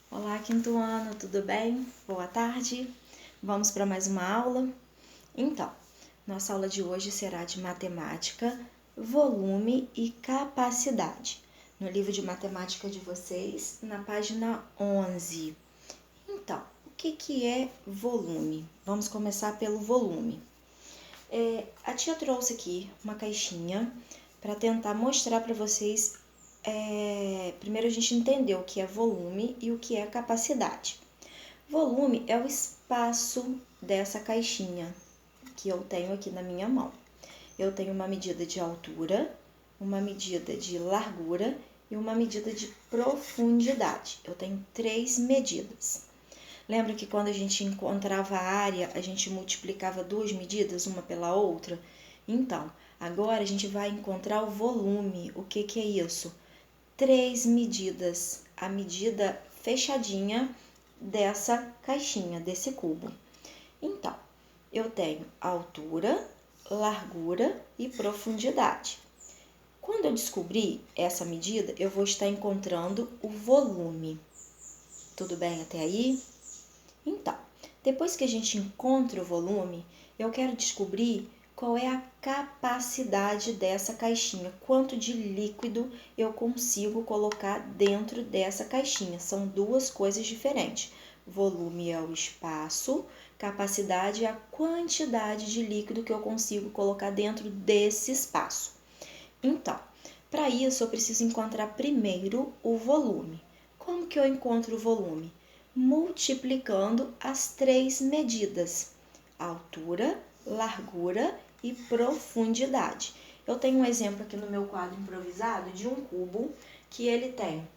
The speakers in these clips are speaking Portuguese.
Olá, quinto ano, tudo bem? Boa tarde. Vamos para mais uma aula? Então, nossa aula de hoje será de matemática, volume e capacidade. No livro de matemática de vocês, na página 11. Então, o que é volume? Vamos começar pelo volume. A tia trouxe aqui uma caixinha para tentar mostrar para vocês. Primeiro a gente entendeu o que é volume e o que é capacidade. Volume é o espaço dessa caixinha que eu tenho aqui na minha mão. Eu tenho uma medida de altura, uma medida de largura e uma medida de profundidade. Eu tenho 3 medidas. Lembra que quando a gente encontrava a área, a gente multiplicava 2 medidas, uma pela outra? Então, agora a gente vai encontrar o volume. O que é isso? 3 medidas, a medida fechadinha dessa caixinha, desse cubo. Então, eu tenho altura, largura e profundidade. Quando eu descobrir essa medida, eu vou estar encontrando o volume. Tudo bem até aí? Então, depois que a gente encontra o volume, eu quero descobrir qual é a capacidade dessa caixinha, quanto de líquido eu consigo colocar dentro dessa caixinha. São duas coisas diferentes. Volume é o espaço, capacidade é a quantidade de líquido que eu consigo colocar dentro desse espaço. Então, para isso eu preciso encontrar primeiro o volume. Como que eu encontro o volume? Multiplicando as 3 medidas: altura, largura e profundidade. Eu tenho um exemplo aqui no meu quadro improvisado de um cubo que ele tem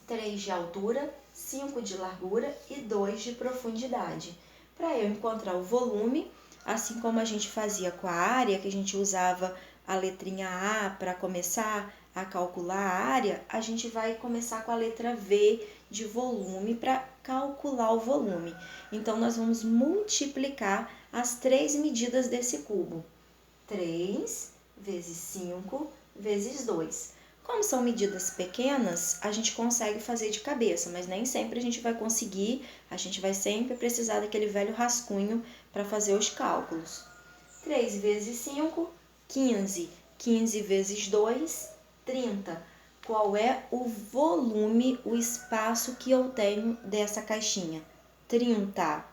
3 de altura, 5 de largura e 2 de profundidade. Para eu encontrar o volume, assim como a gente fazia com a área, que a gente usava a letrinha A para começar a calcular a área, a gente vai começar com a letra V de volume para calcular o volume. Então, nós vamos multiplicar as 3 medidas desse cubo. 3 vezes 5 vezes 2. Como são medidas pequenas, a gente consegue fazer de cabeça, mas nem sempre a gente vai conseguir, a gente vai sempre precisar daquele velho rascunho para fazer os cálculos. 3 vezes 5, 15. 15 vezes 2, 30. Qual é o volume, o espaço que eu tenho dessa caixinha? 30.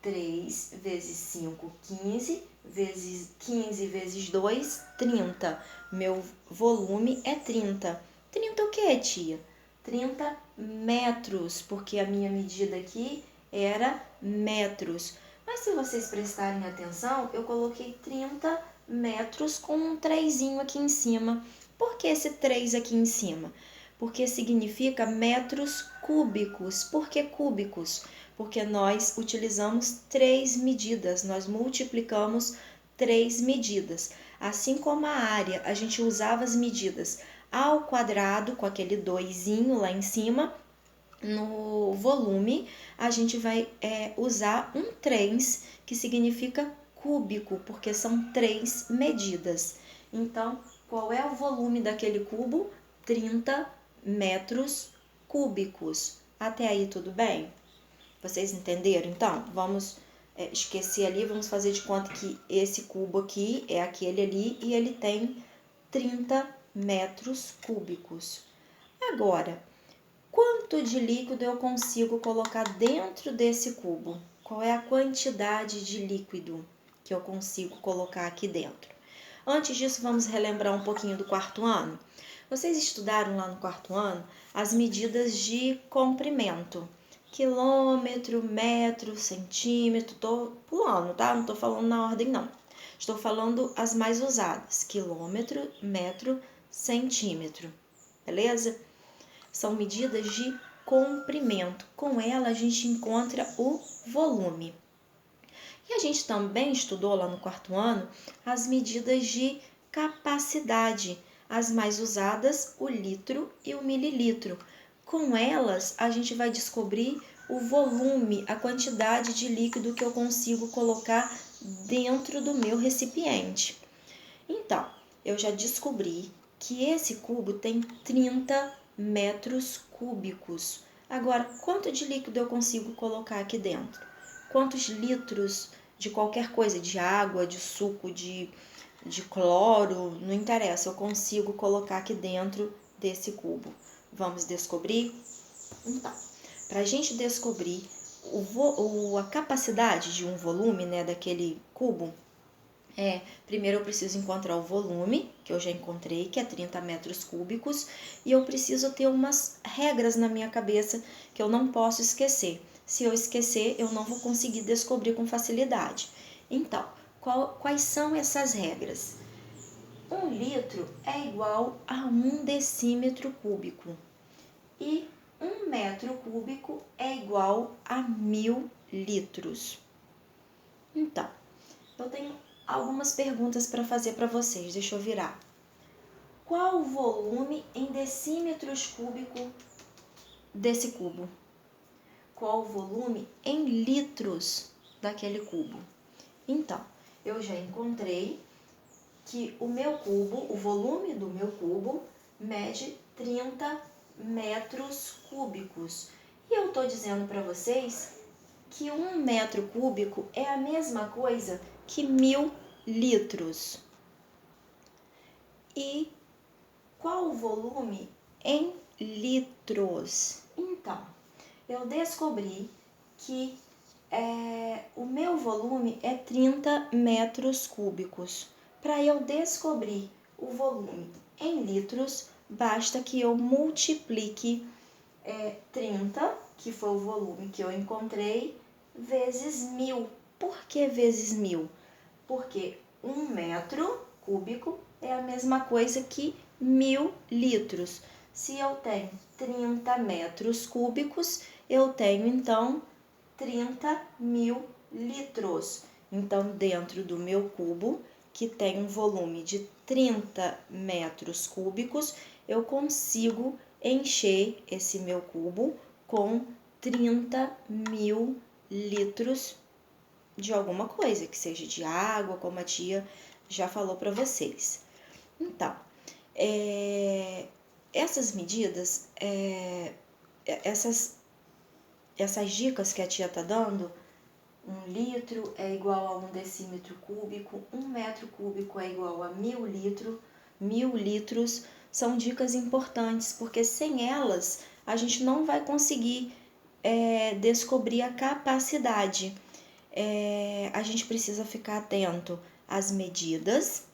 3 vezes 5, 15. Vezes 15 vezes 2, 30. Meu volume é 30. 30 o que, tia? 30 metros, porque a minha medida aqui era metros. Mas se vocês prestarem atenção, eu coloquei 30 metros com um 3 aqui em cima. Por que esse 3 aqui em cima? Porque significa metros cúbicos. Por que cúbicos? Porque nós utilizamos 3 medidas, nós multiplicamos 3 medidas. Assim como a área, a gente usava as medidas ao quadrado, com aquele 2 lá em cima. No volume, a gente vai usar um 3, que significa cúbico, porque são 3 medidas. Então, qual é o volume daquele cubo? 30 metros cúbicos. Até aí, tudo bem? Vocês entenderam? Então, vamos esquecer ali, vamos fazer de conta que esse cubo aqui é aquele ali e ele tem 30 metros cúbicos. Agora, quanto de líquido eu consigo colocar dentro desse cubo? Qual é a quantidade de líquido que eu consigo colocar aqui dentro? Antes disso, vamos relembrar um pouquinho do quarto ano. Vocês estudaram lá no quarto ano as medidas de comprimento. Quilômetro, metro, centímetro, tô pulando, tá? Não tô falando na ordem, não. Estou falando as mais usadas: quilômetro, metro, centímetro. Beleza? São medidas de comprimento. Com ela, a gente encontra o volume. E a gente também estudou lá no quarto ano as medidas de capacidade, as mais usadas, o litro e o mililitro. Com elas, a gente vai descobrir o volume, a quantidade de líquido que eu consigo colocar dentro do meu recipiente. Então, eu já descobri que esse cubo tem 30 metros cúbicos. Agora, quanto de líquido eu consigo colocar aqui dentro? Quantos litros de qualquer coisa, de água, de suco, de cloro, não interessa, eu consigo colocar aqui dentro desse cubo. Vamos descobrir? Então, para a gente descobrir a capacidade de um volume, né, daquele cubo, primeiro eu preciso encontrar o volume, que eu já encontrei, que é 30 metros cúbicos, e eu preciso ter umas regras na minha cabeça que eu não posso esquecer. Se eu esquecer, eu não vou conseguir descobrir com facilidade. Então, quais são essas regras? 1 litro é igual a 1 decímetro cúbico e 1 metro cúbico é igual a 1000 litros. Então, eu tenho algumas perguntas para fazer para vocês. Deixa eu virar. Qual o volume em decímetros cúbicos desse cubo? Qual o volume em litros daquele cubo? Então, eu já encontrei que o meu cubo, o volume do meu cubo, mede 30 metros cúbicos. E eu estou dizendo para vocês que 1 metro cúbico é a mesma coisa que 1000 litros. E qual o volume em litros? Então, eu descobri que o meu volume é 30 metros cúbicos. Para eu descobrir o volume em litros, basta que eu multiplique 30, que foi o volume que eu encontrei, vezes 1000. Por que vezes 1000? Porque 1 metro cúbico é a mesma coisa que 1000 litros. Se eu tenho 30 metros cúbicos, eu tenho então 30.000 litros. Então, dentro do meu cubo, que tem um volume de 30 metros cúbicos, eu consigo encher esse meu cubo com 30.000 litros de alguma coisa, que seja de água, como a tia já falou para vocês. Então, essas medidas, essas dicas que a tia tá dando, 1 litro é igual a 1 decímetro cúbico, 1 metro cúbico é igual a 1000 litros, são dicas importantes, porque sem elas a gente não vai conseguir descobrir a capacidade. A gente precisa ficar atento às medidas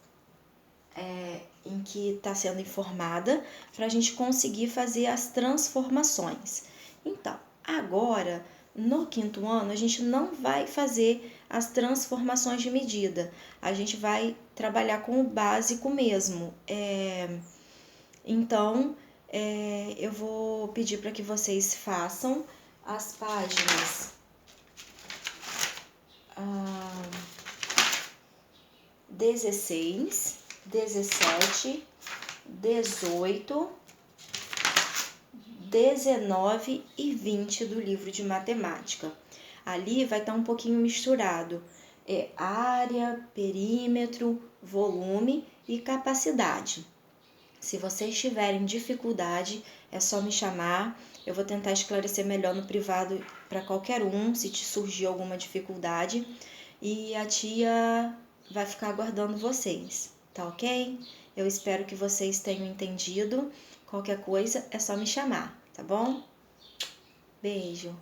em que está sendo informada para a gente conseguir fazer as transformações. Então, agora, no 5º ano, a gente não vai fazer as transformações de medida, a gente vai trabalhar com o básico mesmo. Então, eu vou pedir para que vocês façam as páginas 16, 17, 18, 19 e 20 do livro de matemática. Ali vai estar um pouquinho misturado. Área, perímetro, volume e capacidade. Se vocês tiverem dificuldade, é só me chamar. Eu vou tentar esclarecer melhor no privado para qualquer um, se te surgir alguma dificuldade. E a tia vai ficar aguardando vocês, tá ok? Eu espero que vocês tenham entendido. Qualquer coisa é só me chamar, tá bom? Beijo!